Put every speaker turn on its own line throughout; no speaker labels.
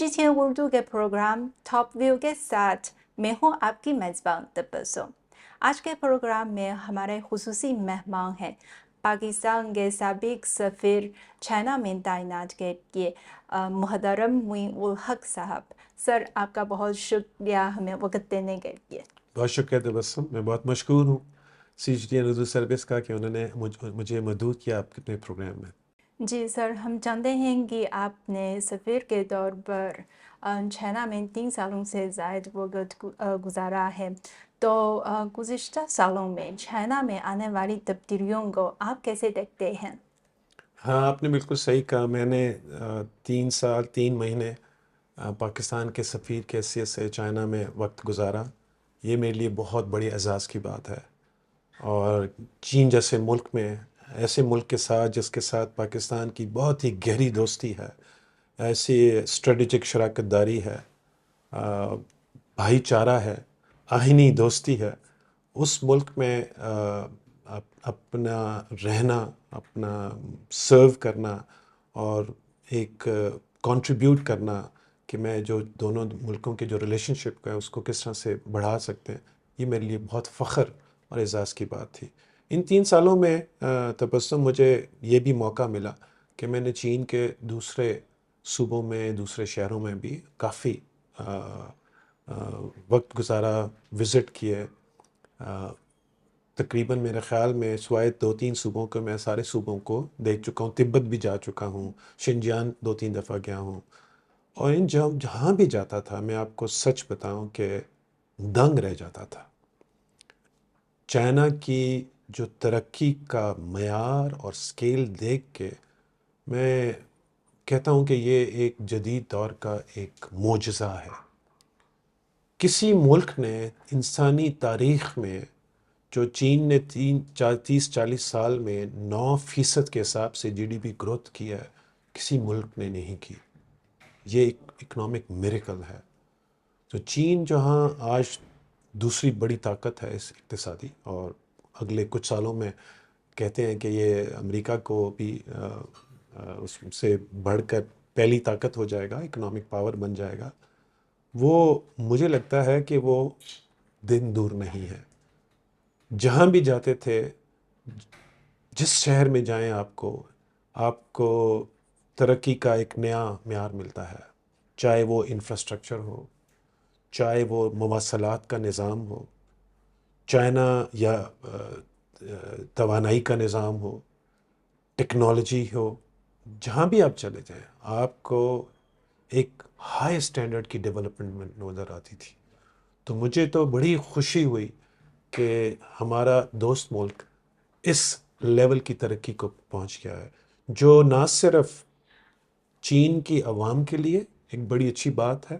CGTN Urdu کے programme top view کے ساتھ میں ہوں آپ کی میزبان تبسم۔ آج کے پروگرام میں ہمارے خصوصی مہمان ہیں پاکستان کے سابق سفیر چائنا میں تعینات کے لیے محترم معین الحق صاحب۔ سر، آپ کا بہت شکریہ ہمیں وقت دینے کے لیے۔
بہت شکریہ تبسم، میں بہت مشکور ہوں CGTN اردو سروس کا کہ انہوں نے مجھے مدعو کیا آپ کے پروگرام میں۔
جی سر، ہم جانتے ہیں کہ آپ نے سفیر کے طور پر چائنا میں 3 سالوں سے زائد وقت گزارا ہے، تو گزشتہ سالوں میں چائنا میں آنے والی تبدیلیوں کو آپ کیسے دیکھتے ہیں؟
ہاں، آپ نے بالکل صحیح کہا۔ میں نے 3 سال 3 مہینے پاکستان کے سفیر کی حیثیت سے چائنا میں وقت گزارا۔ یہ میرے لیے بہت بڑی اعزاز کی بات ہے، اور چین جیسے ملک میں، ایسے ملک کے ساتھ جس کے ساتھ پاکستان کی بہت ہی گہری دوستی ہے، ایسی اسٹریٹجک شراکت داری ہے، بھائی چارہ ہے، آہنی دوستی ہے، اس ملک میں اپنا رہنا، اپنا سرو کرنا اور ایک کنٹریبیوٹ کرنا کہ میں جو دونوں ملکوں کے جو ریلیشن شپ ہے اس کو کس طرح سے بڑھا سکتے ہیں، یہ میرے لیے بہت فخر اور اعزاز کی بات تھی۔ ان 3 سالوں میں تبسم مجھے یہ بھی موقع ملا کہ میں نے چین کے دوسرے صوبوں میں، دوسرے شہروں میں بھی کافی وقت گزارا، وزٹ کیے۔ تقریباً میرے خیال میں سوائے 2-3 صوبوں کو میں سارے صوبوں کو دیکھ چکا ہوں۔ تبت بھی جا چکا ہوں، شنجیان 2-3 دفعہ گیا ہوں، اور جہاں بھی جاتا تھا میں آپ کو سچ بتاؤں کہ دنگ رہ جاتا تھا۔ چائنا کی جو ترقی کا معیار اور سکیل دیکھ کے میں کہتا ہوں کہ یہ ایک جدید دور کا ایک معجزہ ہے۔ کسی ملک نے انسانی تاریخ میں، جو چین نے 30-40 سال میں 9% کے حساب سے GDP گروتھ کی ہے، کسی ملک نے نہیں کی۔ یہ ایک اکنامک میریکل ہے۔ تو چین جہاں آج دوسری بڑی طاقت ہے اس اقتصادی، اور اگلے کچھ سالوں میں کہتے ہیں کہ یہ امریکہ کو بھی اس سے بڑھ کر پہلی طاقت ہو جائے گا، اکنامک پاور بن جائے گا، وہ مجھے لگتا ہے کہ وہ دن دور نہیں ہے۔ جہاں بھی جاتے تھے، جس شہر میں جائیں آپ کو ترقی کا ایک نیا معیار ملتا ہے، چاہے وہ انفراسٹرکچر ہو، چاہے وہ مواصلات کا نظام ہو، چائنا یا توانائی کا نظام ہو، ٹیکنالوجی ہو، جہاں بھی آپ چلے جائیں آپ کو ایک ہائی اسٹینڈرڈ کی ڈیولپمنٹ نظر آتی تھی۔ تو مجھے تو بڑی خوشی ہوئی کہ ہمارا دوست ملک اس لیول کی ترقی کو پہنچ گیا ہے، جو نہ صرف چین کی عوام کے لیے ایک بڑی اچھی بات ہے،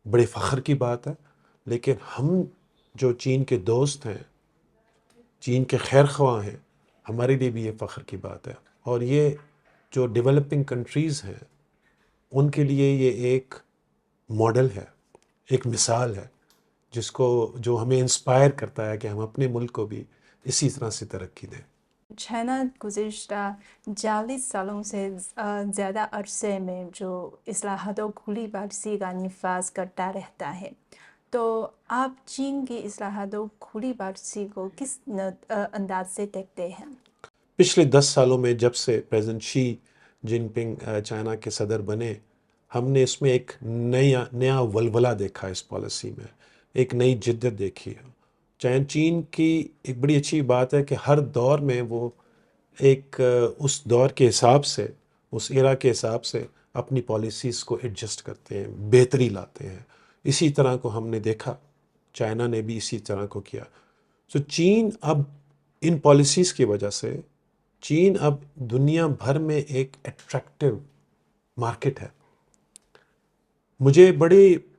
بڑے فخر کی بات ہے، لیکن ہم جو چین کے دوست ہیں، چین کے خیر خواہ ہیں، ہمارے لیے بھی یہ فخر کی بات ہے۔ اور یہ جو ڈیولپنگ کنٹریز ہیں ان کے لیے یہ ایک ماڈل ہے، ایک مثال ہے، جو ہمیں انسپائر کرتا ہے کہ ہم اپنے ملک کو بھی اسی طرح سے ترقی دیں۔
چائنا گزشتہ 40 سالوں سے زیادہ عرصے میں جو اصلاحات و کھلی پالیسی کا نفاذ کرتا رہتا ہے، تو آپ چین کی اصلاحات و کھلی پالیسی کو کس انداز سے دیکھتے ہیں؟
پچھلے 10 سالوں میں جب سے پریزیڈنٹ شی جن پنگ چائنا کے صدر بنے، ہم نے اس میں ایک نیا ولولہ دیکھا، اس پالیسی میں ایک نئی جدت دیکھی ہے۔ چین کی ایک بڑی اچھی بات ہے کہ ہر دور میں وہ ایک اس دور کے حساب سے، اس ایرا کے حساب سے اپنی پالیسیز کو ایڈجسٹ کرتے ہیں، بہتری لاتے ہیں۔ اسی طرح کو ہم نے دیکھا، چائنا نے بھی اسی طرح کو کیا۔ تو چین اب ان پالیسیز کی وجہ سے چین اب دنیا بھر میں ایک اٹریکٹیو مارکیٹ ہے۔ مجھے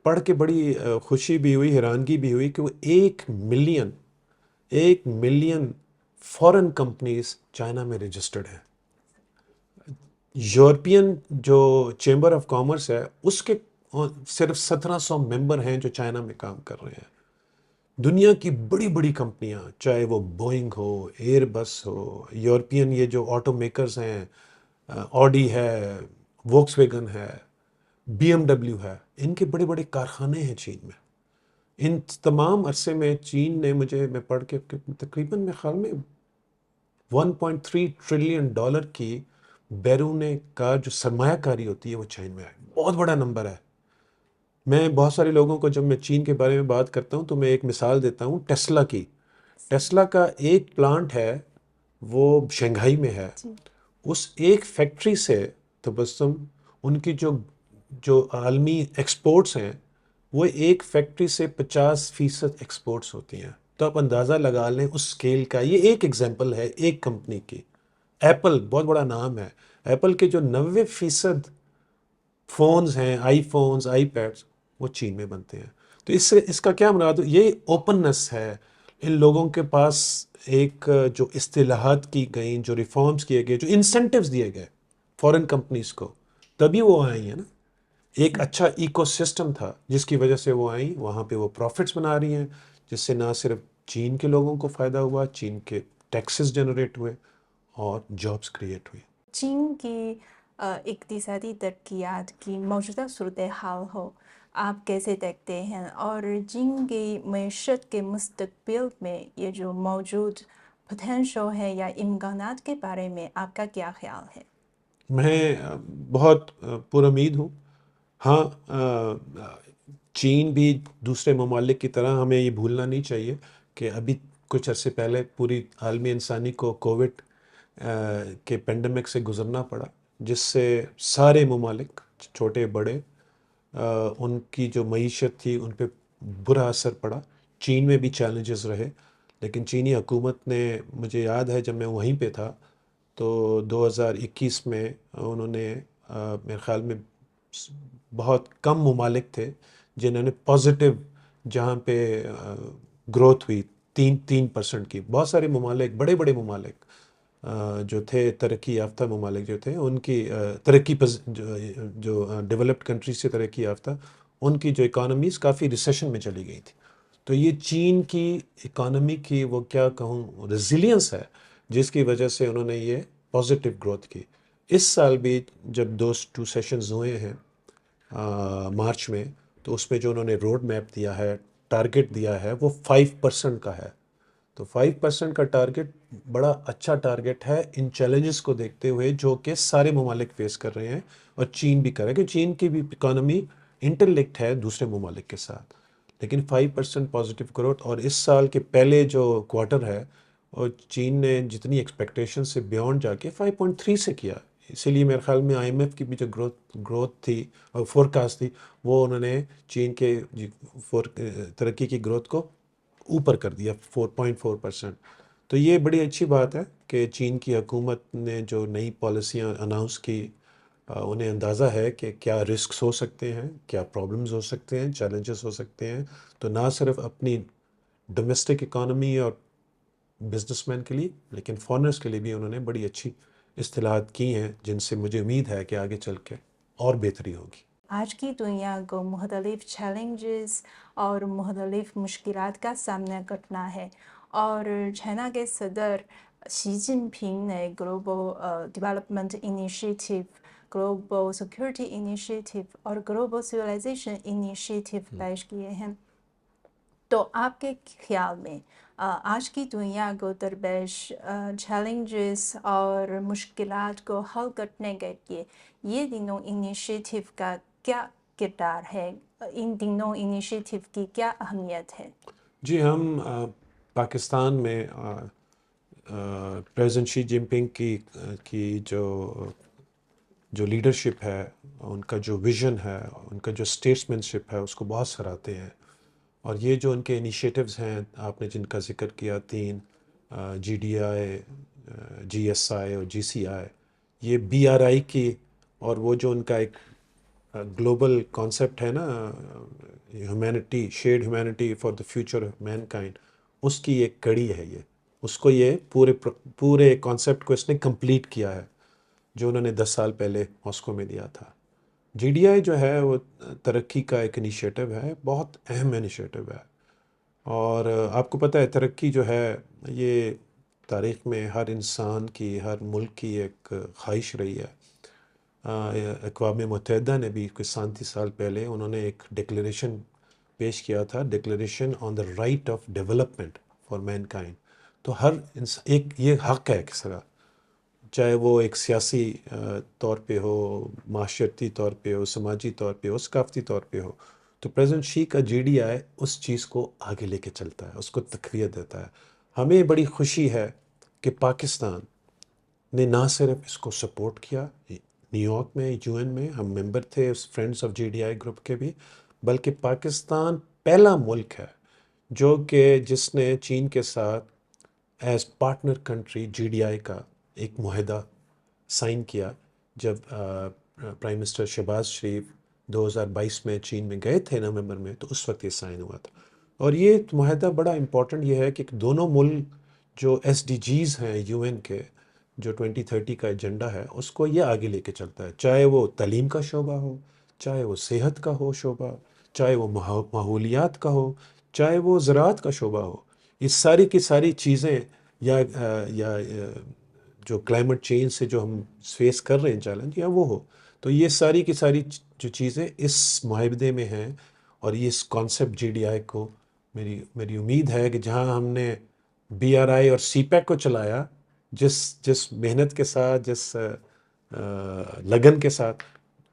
پڑھ کے بڑی خوشی بھی ہوئی، حیرانگی بھی ہوئی کہ وہ 1 ملین فورن کمپنیز چائنا میں رجسٹرڈ ہیں۔ یورپین جو چیمبر آف کامرس ہے اس کے صرف 1700 ممبر ہیں جو چائنا میں کام کر رہے ہیں۔ دنیا کی بڑی بڑی کمپنیاں، چاہے وہ بوئنگ ہو، ایئر بس ہو، یورپین یہ جو آٹو میکرز ہیں، آڈی ہے، ووکس ویگن ہے، BMW ہے، ان کے بڑے بڑے کارخانے ہیں چین میں. ان تمام عرصے میں چین نے میں پڑھ کے تقریباً میں خیال میں 1.3 ٹریلین ڈالر کی بیرون کا جو سرمایہ کاری ہوتی ہے وہ چین میں ہے. بہت بڑا نمبر ہے. میں بہت سارے لوگوں کو جب میں چین کے بارے میں بات کرتا ہوں تو میں ایک مثال دیتا ہوں ٹیسلا کی. ٹیسلا کا ایک پلانٹ ہے وہ شنگھائی میں ہے.
جی
اس ایک فیکٹری سے تبسم ان کی جو عالمی ایکسپورٹس ہیں وہ ایک فیکٹری سے 50% ایکسپورٹس ہوتی ہیں. تو آپ اندازہ لگا لیں اس سکیل کا. یہ ایک ایگزامپل ہے ایک کمپنی کی. ایپل بہت بڑا نام ہے. ایپل کے جو 90% فونز ہیں، آئی فونز، آئی پیڈز، وہ چین میں بنتے ہیں. تو اس کا کیا مراد؟ یہ اوپننس ہے. ان لوگوں کے پاس ایک جو اصطلاحات کی گئیں، جو ریفارمز کیے گئے، جو انسینٹیوز دیے گئے فورن کمپنیز کو، تبھی وہ آئی ہیں نا. ایک اچھا ایکو سسٹم تھا جس کی وجہ سے وہ آئیں. وہاں پہ وہ پروفٹس بنا رہی ہیں جس سے نہ صرف چین کے لوگوں کو فائدہ ہوا، چین کے ٹیکسز جنریٹ ہوئے اور جابس کریٹ ہوئے.
چین کی اقتصادی ترقیات کی موجودہ صورتحال ہو آپ کیسے دیکھتے ہیں، اور چین کی معیشت کے مستقبل میں یہ جو موجود پوٹینشل ہے یا امکانات کے بارے میں آپ کا کیا خیال ہے؟
میں بہت پر امید ہوں. ہاں، چین بھی دوسرے ممالک کی طرح ہمیں یہ بھولنا نہیں چاہیے کہ ابھی کچھ عرصے پہلے پوری عالمی انسانی کو کووڈ کے پینڈمک سے گزرنا پڑا، جس سے سارے ممالک چھوٹے بڑے ان کی جو معیشت تھی ان پہ برا اثر پڑا. چین میں بھی چیلنجز رہے، لیکن چینی حکومت نے، مجھے یاد ہے جب میں وہیں پہ تھا تو 2021 میں انہوں نے میرے خیال میں بہت کم ممالک تھے جنہوں نے پازیٹیو، جہاں پہ گروتھ ہوئی 3% کی. بہت سارے ممالک، بڑے بڑے ممالک جو تھے، ترقی یافتہ ممالک جو تھے، ان کی جو ڈیولپڈ کنٹریز سے ترقی یافتہ، ان کی جو اکانومیز کافی ریسیشن میں چلی گئی تھی. تو یہ چین کی اکانومی کی وہ کیا کہوں ریزیلینس ہے جس کی وجہ سے انہوں نے یہ پازیٹیو گروتھ کی. اس سال بھی جب 2 سیشنز ہوئے ہیں مارچ میں، تو اس میں جو انہوں نے روڈ میپ دیا ہے، ٹارگٹ دیا ہے، وہ 5% کا ہے. تو 5% کا ٹارگٹ بڑا اچھا ٹارگٹ ہے ان چیلنجز کو دیکھتے ہوئے جو کہ سارے ممالک فیس کر رہے ہیں اور چین بھی کر رہا ہے، کہ چین کی بھی اکانومی انٹرلکٹ ہے دوسرے ممالک کے ساتھ. لیکن 5% پازیٹیو گروتھ، اور اس سال کے پہلے جو کوارٹر ہے اور چین نے جتنی ایکسپیکٹیشن سے بیونڈ جا کے 5.3 سے کیا. اسی لیے میرے خیال میں IMF کی بھی جو گروتھ تھی اور فورکاسٹ تھی، وہ انہوں نے چین کے ترقی کی گروتھ کو اوپر کر دیا 4.4%. تو یہ بڑی اچھی بات ہے کہ چین کی حکومت نے جو نئی پالیسیاں اناؤنس کی، انہیں اندازہ ہے کہ کیا رسکس ہو سکتے ہیں، کیا پرابلمز ہو سکتے ہیں، چیلنجز ہو سکتے ہیں. تو نہ صرف اپنی ڈومیسٹک اکانومی اور بزنس مین کے لیے، لیکن فارنرز کے لیے بھی انہوں نے بڑی اچھی اصطلاحات کی ہیں جن سے مجھے امید ہے کہ آگے چل کے اور بہتری ہوگی.
آج کی دنیا کو مختلف چیلنجز اور مختلف مشکلات کا سامنا کرنا ہے، اور چائنا کے صدر شی جن پنگ نے global development initiative, global security initiative اور گلوبل سویلائزیشن انیشیٹو پیش کیے ہیں. تو آپ کے خیال میں آج کی دنیا کو درپیش چیلنجز اور مشکلات کو حل کرنے کے لیے یہ تینوں انیشیٹو کا کیا کردار ہے، ان تینوں انیشیٹو کی کیا اہمیت ہے؟
جی، ہم پاکستان میں پریزیڈنٹ شی جن پنگ کی جو لیڈرشپ ہے، ان کا جو ویژن ہے، ان کا جو اسٹیٹسمین شپ ہے، اس کو بہت سراہتے ہیں. اور یہ جو ان کے انیشیٹوز ہیں آپ نے جن کا ذکر کیا، 3 GDI، GSI اور GCI، یہ BRI کی، اور وہ جو ان کا ایک گلوبل کانسیپٹ ہے نا، humanity, shared humanity for the future of mankind, اس کی ایک کڑی ہے یہ. اس کو یہ پورے کانسیپٹ کو اس نے کمپلیٹ کیا ہے جو انہوں نے 10 سال پہلے ماسکو میں دیا تھا. GDI جو ہے وہ ترقی کا ایک انیشیٹو ہے، بہت اہم انیشیٹو ہے. اور آپ کو پتہ ہے ترقی جو ہے یہ تاریخ میں ہر انسان کی، ہر ملک کی ایک خواہش رہی ہے. اقوام متحدہ نے بھی کچھ 37 سال پہلے انہوں نے ایک ڈکلیریشن پیش کیا تھا، declaration on the right of development for mankind. تو ہر ایک یہ حق ہے کس طرح، چاہے وہ ایک سیاسی طور پہ ہو، معاشرتی طور پہ ہو، سماجی طور پہ ہو، ثقافتی طور پہ ہو. تو پریزیڈنٹ شی کا GDI اس چیز کو آگے لے کے چلتا ہے، اس کو تقویت دیتا ہے. ہمیں بڑی خوشی ہے کہ پاکستان نے نہ صرف اس کو سپورٹ کیا، نیو یارک میں UN میں ہم ممبر تھے فرینڈس آف GDI گروپ کے بھی، بلکہ پاکستان پہلا ملک ہے جو کہ جس نے چین کے ساتھ ایز پارٹنر کنٹری GDI کا ایک معاہدہ سائن کیا. جب پرائم منسٹر شہباز شریف 2022 میں چین میں گئے تھے نومبر میں، تو اس وقت یہ سائن ہوا تھا. اور یہ معاہدہ بڑا امپورٹنٹ یہ ہے کہ دونوں ملک جو SDGs ہیں UN کے، جو 2030 کا ایجنڈا ہے، اس کو یہ آگے لے کے چلتا ہے، چاہے وہ تعلیم کا شعبہ ہو، چاہے وہ صحت کا ہو شعبہ، چاہے وہ ماحولیات کا ہو، چاہے وہ زراعت کا شعبہ ہو. یہ ساری کی ساری چیزیں یا جو کلائمیٹ چینج سے جو ہم فیس کر رہے ہیں چیلنج، یا وہ ہو، تو یہ ساری کی ساری جو چیزیں اس معاہدے میں ہیں. اور یہ اس کانسیپٹ GDI کو میری امید ہے کہ جہاں ہم نے BRI اور CPEC کو چلایا، جس محنت کے ساتھ، جس لگن کے ساتھ،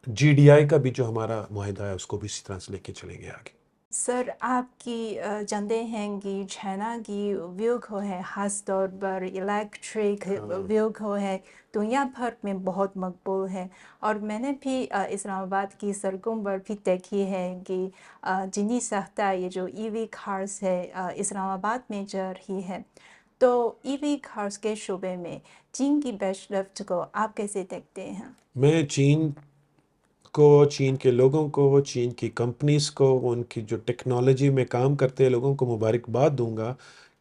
GDI کا بھی جو ہمارا معاہدہ ہے اس کو بھی اسی طرح سے لے کے چلیں گے آگے.
سر، آپ کی جانتے ہیں کہ چائنا کی ویوگ ہے، خاص طور پر الیکٹرک ویوگ ہے، دنیا بھر میں بہت مقبول ہے. اور میں نے بھی اسلام آباد کی سڑکوں پر بھی دیکھی ہے کہ جنی ساختہ یہ جو EV کارز ہے اسلام آباد میں چل رہی ہے. تو EV کارز کے شعبے میں چین کی پیش رفت کو آپ کیسے دیکھتے ہیں؟
میں چین کو، چین کے لوگوں کو، چین کی کمپنیز کو، ان کی جو ٹیکنالوجی میں کام کرتے ہیں لوگوں کو مبارکباد دوں گا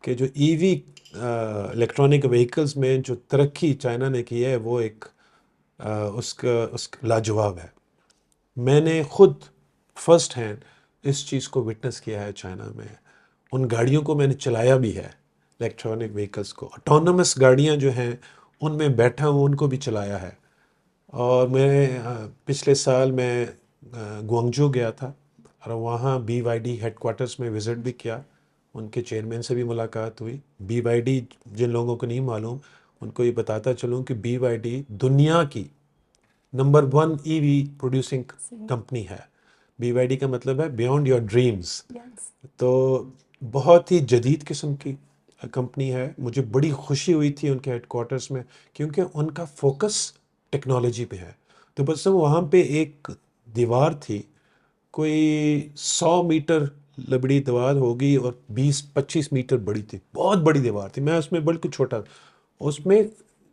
کہ جو EV الیکٹرانک وہیکلز میں جو ترقی چائنا نے کی ہے، وہ ایک اس کا لاجواب ہے. میں نے خود فرسٹ ہینڈ اس چیز کو وٹنس کیا ہے چائنا میں. ان گاڑیوں کو میں نے چلایا بھی ہے، الیکٹرانک وہیکلز کو. آٹونومس گاڑیاں جو ہیں ان میں بیٹھا ہوں، ان کو بھی چلایا ہے. اور میں پچھلے سال میں گوانگجو گیا تھا اور وہاں BYD ہیڈ کوارٹرز میں وزٹ بھی کیا. ان کے چیئرمین سے بھی ملاقات ہوئی. BYD، جن لوگوں کو نہیں معلوم ان کو یہ بتاتا چلوں کہ BYD دنیا کی نمبر 1 EV پروڈیوسنگ کمپنی ہے. BYD کا مطلب ہے بیونڈ یور ڈریمز. تو بہت ہی جدید قسم کی کمپنی ہے. مجھے بڑی خوشی ہوئی تھی ان کے ہیڈ کوارٹرز میں، کیونکہ ان کا فوکس ٹیکنالوجی پہ ہے. تو بس وہاں پہ ایک دیوار تھی، کوئی 100 میٹر لبڑی دیوار ہوگی اور 20-25 میٹر بڑی تھی. بہت بڑی دیوار تھی، میں اس میں بالکل چھوٹا. اس میں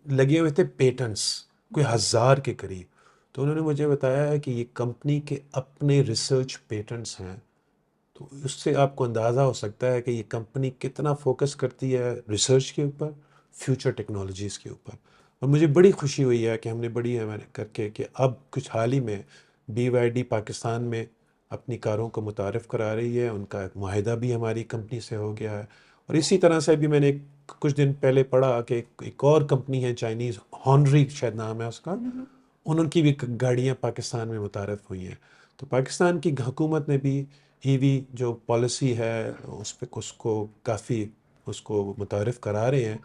لگے ہوئے تھے پیٹنٹس کوئی 1000 کے قریب. تو انہوں نے مجھے بتایا ہے کہ یہ کمپنی کے اپنے ریسرچ پیٹنٹس ہیں. تو اس سے آپ کو اندازہ ہو سکتا ہے کہ یہ کمپنی کتنا فوکس کرتی ہے ریسرچ کے اوپر، فیوچر ٹیکنالوجیز کے اوپر. اور مجھے بڑی خوشی ہوئی ہے کہ ہم نے بڑی کر کے کہ اب کچھ حال ہی میں BYD پاکستان میں اپنی کاروں کو متعارف کرا رہی ہے. ان کا ایک معاہدہ بھی ہماری کمپنی سے ہو گیا ہے. اور اسی طرح سے بھی میں نے کچھ دن پہلے پڑھا کہ ایک اور کمپنی ہے چائنیز، ہونری شاید نام ہے اس کا، ان کی بھی گاڑیاں پاکستان میں متعارف ہوئی ہیں. تو پاکستان کی حکومت نے بھی EV جو پالیسی ہے اس کو کافی اس کو متعارف کرا رہے ہیں.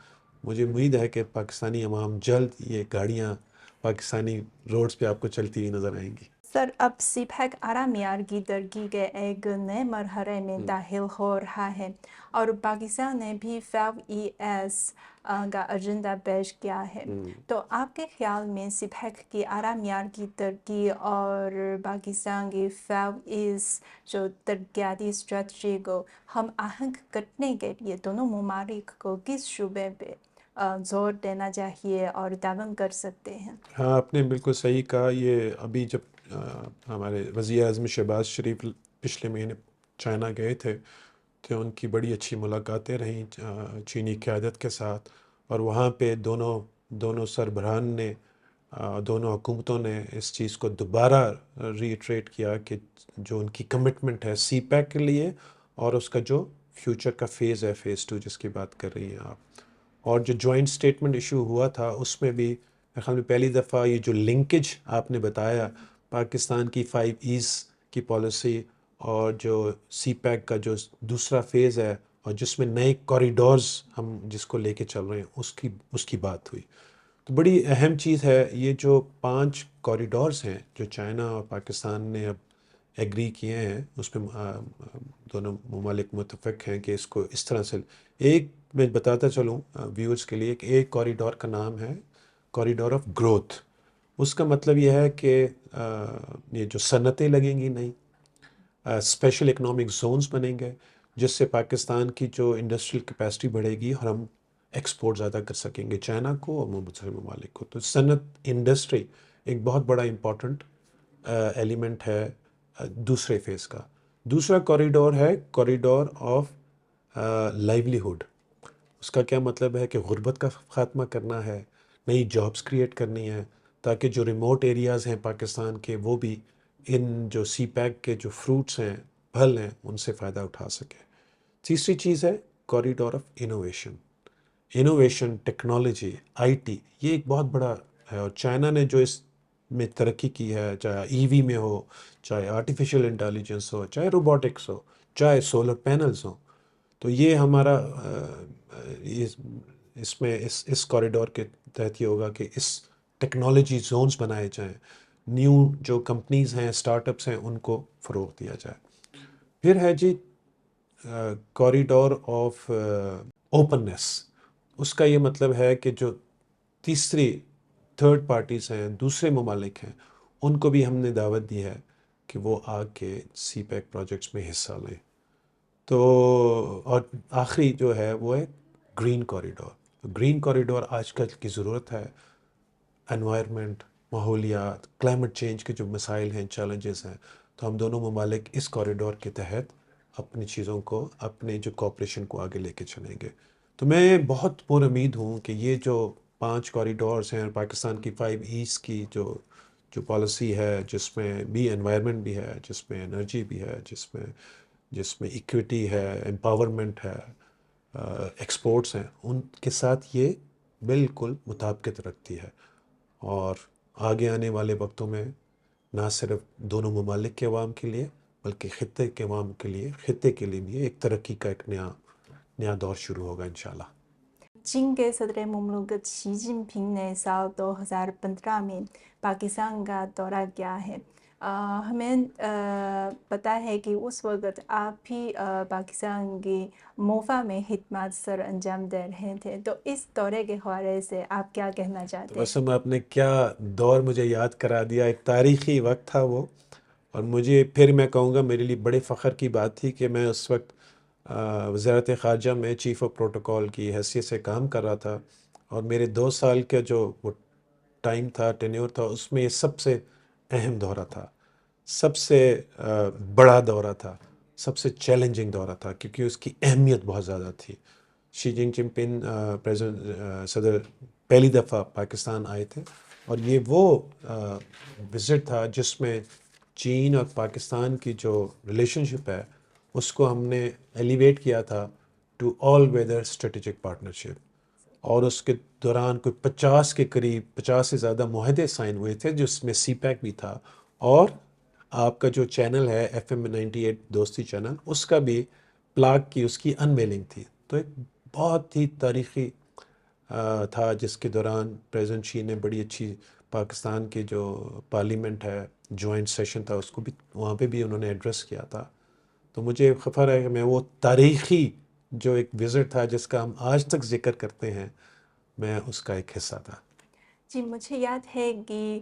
مجھے امید ہے کہ پاکستانی عوام جلد یہ گاڑیاں پاکستانی روڈز پہ آپ کو چلتی ہوئی نظر آئیں گی.
سر، اب CPEC اعلیٰ معیار کی ترقی کے ایک نئے مرحلے میں داخل ہو رہا ہے، اور پاکستان نے بھی 5ES کا ایجنڈا پیش کیا ہے. تو آپ کے خیال میں CPEC کی اعلیٰ معیار کی ترقی اور پاکستان کی 5ES جو ترقیاتی اسٹریٹجی کو ہم آہنگ کرنے کے لیے دونوں ممالک کو کس شعبے پہ زور دینا چاہیے اور تعاون کر سکتے ہیں؟
ہاں، آپ نے بالکل صحیح کہا. یہ ابھی جب ہمارے وزیر اعظم شہباز شریف پچھلے مہینے چائنا گئے تھے تو ان کی بڑی اچھی ملاقاتیں رہیں چینی قیادت کے ساتھ. اور وہاں پہ دونوں سربراہان نے، دونوں حکومتوں نے اس چیز کو دوبارہ ریٹریٹ کیا کہ جو ان کی کمٹمنٹ ہے CPEC کے لیے، اور اس کا جو فیوچر کا فیز ہے، فیز 2 جس کی بات کر رہی ہیں آپ. اور جو جوائنٹ سٹیٹمنٹ ایشو ہوا تھا اس میں بھی میرے خیال میں پہلی دفعہ یہ جو لنکیج آپ نے بتایا پاکستان کی 5 ایز کی پالیسی اور جو سی پیک کا جو دوسرا فیز ہے اور جس میں نئے کوریڈورز ہم جس کو لے کے چل رہے ہیں اس کی بات ہوئی، تو بڑی اہم چیز ہے یہ جو 5 کوریڈورز ہیں جو چائنا اور پاکستان نے اب ایگری کیے ہیں، اس میں دونوں ممالک متفق ہیں کہ اس کو اس طرح سے ایک میں بتاتا چلوں ویورز کے لیے کہ ایک کوریڈور کا نام ہے کوریڈور آف گروتھ. اس کا مطلب یہ ہے کہ یہ جو صنعتیں لگیں گی نہیں، اسپیشل اکنامک زونز بنیں گے جس سے پاکستان کی جو انڈسٹریل کیپیسٹی بڑھے گی اور ہم ایکسپورٹ زیادہ کر سکیں گے چائنا کو اور دوسرے ممالک کو. تو صنعت انڈسٹری ایک بہت بڑا امپورٹنٹ ایلیمنٹ ہے دوسرے فیز کا. دوسرا کوریڈور ہے کوریڈور آف لائیولیہوڈ. اس کا کیا مطلب ہے کہ غربت کا خاتمہ کرنا ہے، نئی جابز کریٹ کرنی ہے تاکہ جو ریموٹ ایریاز ہیں پاکستان کے وہ بھی ان جو سی پیک کے جو فروٹس ہیں پھل ہیں ان سے فائدہ اٹھا سکے. تیسری چیز ہے corridor of innovation technology I T. یہ ایک بہت بڑا ہے اور چائنا نے جو اس میں ترقی کی ہے، چاہے ای وی میں ہو، چاہے آرٹیفیشل انٹیلیجنس ہو، چاہے روبوٹکس ہو، چاہے سولر پینلز ہوں، تو یہ ہمارا اس میں اس کوریڈور کے تحت یہ ہوگا کہ اس ٹیکنالوجی زونز بنائے جائیں، نیو جو کمپنیز ہیں اسٹارٹ اپس ہیں ان کو فروغ دیا جائے. پھر ہے جی کوریڈور آف اوپننیس. اس کا یہ مطلب ہے کہ جو تیسری تھرڈ پارٹیز ہیں دوسرے ممالک ہیں ان کو بھی ہم نے دعوت دی ہے کہ وہ آ کے سی پیک پروجیکٹس میں حصہ لیں. تو اور آخری جو ہے وہ ہے گرین کوریڈور. گرین کوریڈور آج کل کی ضرورت ہے. انوائرمنٹ، ماحولیات، کلائمیٹ چینج کے جو مسائل ہیں، چیلنجز ہیں، تو ہم دونوں ممالک اس کوریڈور کے تحت اپنی چیزوں کو، اپنے جو کوآپریشن کو آگے لے کے چلیں گے. تو میں بہت پر امید ہوں کہ یہ جو 5 کوریڈورز ہیں، پاکستان کی 5 ایز کی جو پالیسی ہے جس میں بھی انوائرمنٹ بھی ہے، جس میں انرجی بھی ہے، جس میں ایکویٹی ہے، امپاورمنٹ ہے، ایکسپورٹس ہیں، ان کے ساتھ یہ بالکل مطابقت رکھتی ہے. اور آگے آنے والے وقتوں میں نہ صرف دونوں ممالک کے عوام کے لیے بلکہ خطے کے عوام کے لیے، خطے کے لیے بھی ایک ترقی کا ایک نیا دور شروع ہوگا انشاءاللہ.
چین کے صدر مملکت شی جن پنگ نے سال 2015 میں پاکستان کا دورہ کیا ہے. ہمیں پتہ ہے کہ اس وقت آپ بھی پاکستان کی موفا میں خدمات سر انجام دے رہے تھے، تو اس دورے کے حوالے سے آپ کیا کہنا چاہتے ہیں؟
ویسے آپ نے کیا دور مجھے یاد کرا دیا، ایک تاریخی وقت تھا وہ. اور مجھے پھر میں کہوں گا میرے لیے بڑے فخر کی بات تھی کہ میں اس وقت وزارت خارجہ میں چیف آف پروٹوکول کی حیثیت سے کام کر رہا تھا، اور میرے 2 سال کا جو وہ ٹائم تھا، ٹینیور تھا، اس میں یہ سب سے اہم دورہ تھا، سب سے بڑا دورہ تھا، سب سے چیلنجنگ دورہ تھا کیونکہ اس کی اہمیت بہت زیادہ تھی. شی جن پنگ صدر پہلی دفعہ پاکستان آئے تھے، اور یہ وہ وزٹ تھا جس میں چین اور پاکستان کی جو ریلیشن شپ ہے اس کو ہم نے ایلیویٹ کیا تھا to all weather strategic partnership. اور اس کے دوران کوئی 50 کے قریب، 50 سے زیادہ معاہدے سائن ہوئے تھے جس میں سی پیک بھی تھا. اور آپ کا جو چینل ہے FM 98 دوستی چینل، اس کا بھی پلاگ کی اس کی انویلنگ تھی. تو ایک بہت ہی تاریخی تھا جس کے دوران پریزیڈنٹ شی نے بڑی اچھی پاکستان کی جو پارلیمنٹ ہے جوائنٹ سیشن تھا اس کو بھی وہاں پہ بھی انہوں نے ایڈریس کیا تھا. تو مجھے فخر ہے کہ میں وہ تاریخی جو ایک وزٹ تھا جس کا ہم آج تک ذکر کرتے ہیں، میں اس کا ایک حصہ تھا.
جی، مجھے یاد ہے کہ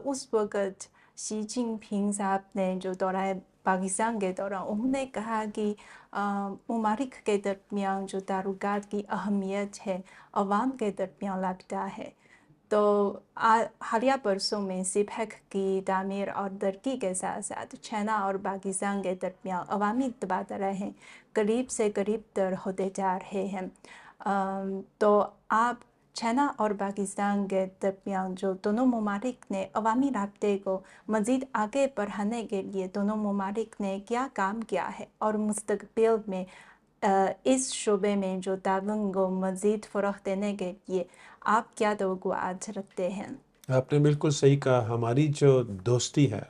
اس وقت شی جن پنگ صاحب نے جو دورہ پاکستان کے دوران انہوں نے کہا کہ ممالک کے درمیان جو تعلقات کی اہمیت ہے عوام کے درمیان رابطہ ہے. تو حالیہ برسوں میں سی پیک کی تعمیر اور ترقی کے ساتھ ساتھ چائنا اور پاکستان کے درمیان عوامی تبادلہ ہیں قریب سے قریب تر ہوتے جا رہے ہیں. تو آپ چائنا اور پاکستان کے درمیان جو دونوں ممالک نے عوامی رابطے کو مزید آگے بڑھانے کے لیے دونوں ممالک نے کیا کام کیا ہے اور مستقبل میں اس شعبے میں جو تعاون کو مزید فروغ دینے کے لیے آپ کیا توقعات رکھتے ہیں؟
آپ نے بالکل صحیح کہا. ہماری جو دوستی ہے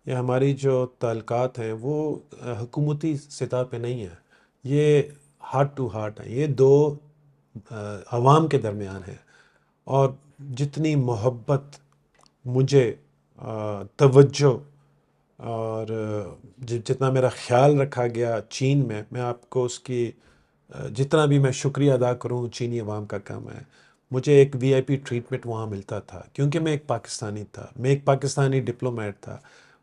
یا ہماری جو تعلقات ہیں وہ حکومتی سطح پہ نہیں ہے. یہ ہارٹ ٹو ہارٹ ہے. یہ دو عوام کے درمیان ہے. اور جتنی محبت مجھے توجہ اور جتنا میرا خیال رکھا گیا چین میں آپ کو اس کی جتنا بھی میں شکریہ ادا کروں چینی عوام کا کام ہے. مجھے ایک وی آئی پی ٹریٹمنٹ وہاں ملتا تھا کیونکہ میں ایک پاکستانی تھا. میں ایک پاکستانی ڈپلومیٹ تھا.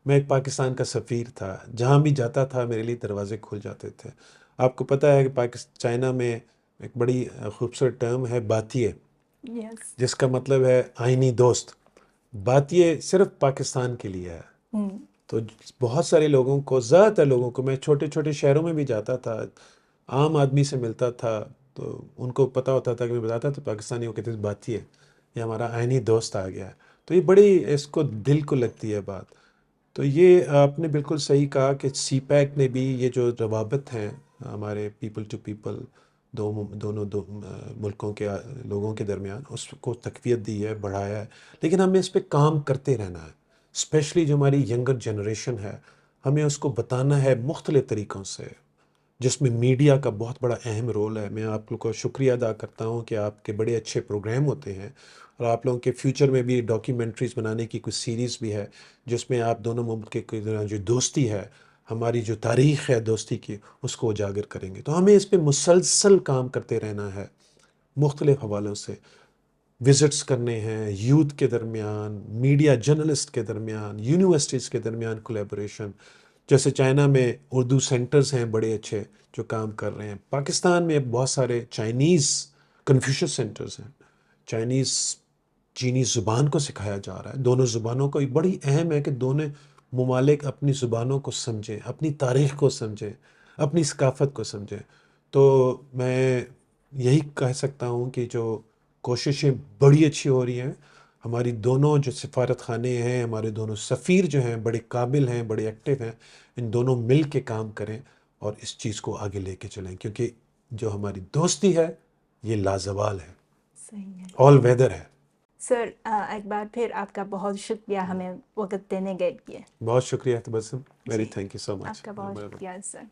میں ایک پاکستان کا سفیر تھا. جہاں بھی جاتا تھا میرے لیے دروازے کھل جاتے تھے. آپ کو پتہ ہے کہ چائنا میں ایک بڑی خوبصورت ٹرم ہے باتیے،
یس.
جس کا مطلب ہے آئینی دوست. باتیے صرف پاکستان کے لیے ہے. تو بہت سارے لوگوں کو، زیادہ تر لوگوں کو، میں چھوٹے چھوٹے شہروں میں بھی جاتا تھا، عام آدمی سے ملتا تھا تو ان کو پتہ ہوتا تھا کہ میں بتاتا تھا پاکستانی کو کہتے تھے باتیے، یہ ہمارا آئینی دوست آ گیا ہے. تو یہ بڑی اس کو دل کو لگتی ہے بات. تو یہ آپ نے بالکل صحیح کہا کہ سی پیک نے بھی یہ جو روابط ہیں ہمارے پیپل ٹو پیپل دونوں ملکوں کے لوگوں کے درمیان، اس کو تقویت دی ہے، بڑھایا ہے. لیکن ہمیں اس پہ کام کرتے رہنا ہے. اسپیشلی جو ہماری ینگر جنریشن ہے، ہمیں اس کو بتانا ہے مختلف طریقوں سے، جس میں میڈیا کا بہت بڑا اہم رول ہے. میں آپ لوگوں کو شکریہ ادا کرتا ہوں کہ آپ کے بڑے اچھے پروگرام ہوتے ہیں، اور آپ لوگوں کے فیوچر میں بھی ڈاکیومنٹریز بنانے کی کچھ سیریز بھی ہے جس میں آپ دونوں ممالک کی جو دوستی ہے، ہماری جو تاریخ ہے دوستی کی، اس کو اجاگر کریں گے. تو ہمیں اس پہ مسلسل کام کرتے رہنا ہے مختلف حوالوں سے. وزٹس کرنے ہیں یوتھ کے درمیان، میڈیا جرنلسٹ کے درمیان، یونیورسٹیز کے درمیان کولیبوریشن. جیسے چائنا میں اردو سینٹرز ہیں بڑے اچھے جو کام کر رہے ہیں. پاکستان میں بہت سارے چائنیز کنفیوشس سینٹرز ہیں. چینی زبان کو سکھایا جا رہا ہے. دونوں زبانوں کو بڑی اہم ہے کہ دونوں ممالک اپنی زبانوں کو سمجھیں، اپنی تاریخ کو سمجھیں، اپنی ثقافت کو سمجھیں. تو میں یہی کہہ سکتا ہوں کہ جو کوششیں بڑی اچھی ہو رہی ہیں. ہماری دونوں جو سفارت خانے ہیں، ہمارے دونوں سفیر جو ہیں بڑے قابل ہیں، بڑے ایکٹیو ہیں. ان دونوں مل کے کام کریں اور اس چیز کو آگے لے کے چلیں، کیونکہ جو ہماری دوستی ہے یہ لازوال ہے،
صحیح ہے
آل ویدر ہے.
سر. ایک بار پھر آپ کا بہت شکریہ ہمیں وقت دینے کے لیے.
بہت شکریہ تبسم. ویری
جی،
تھینک یو سو مچ.
آپ کا بہت شکریہ سر.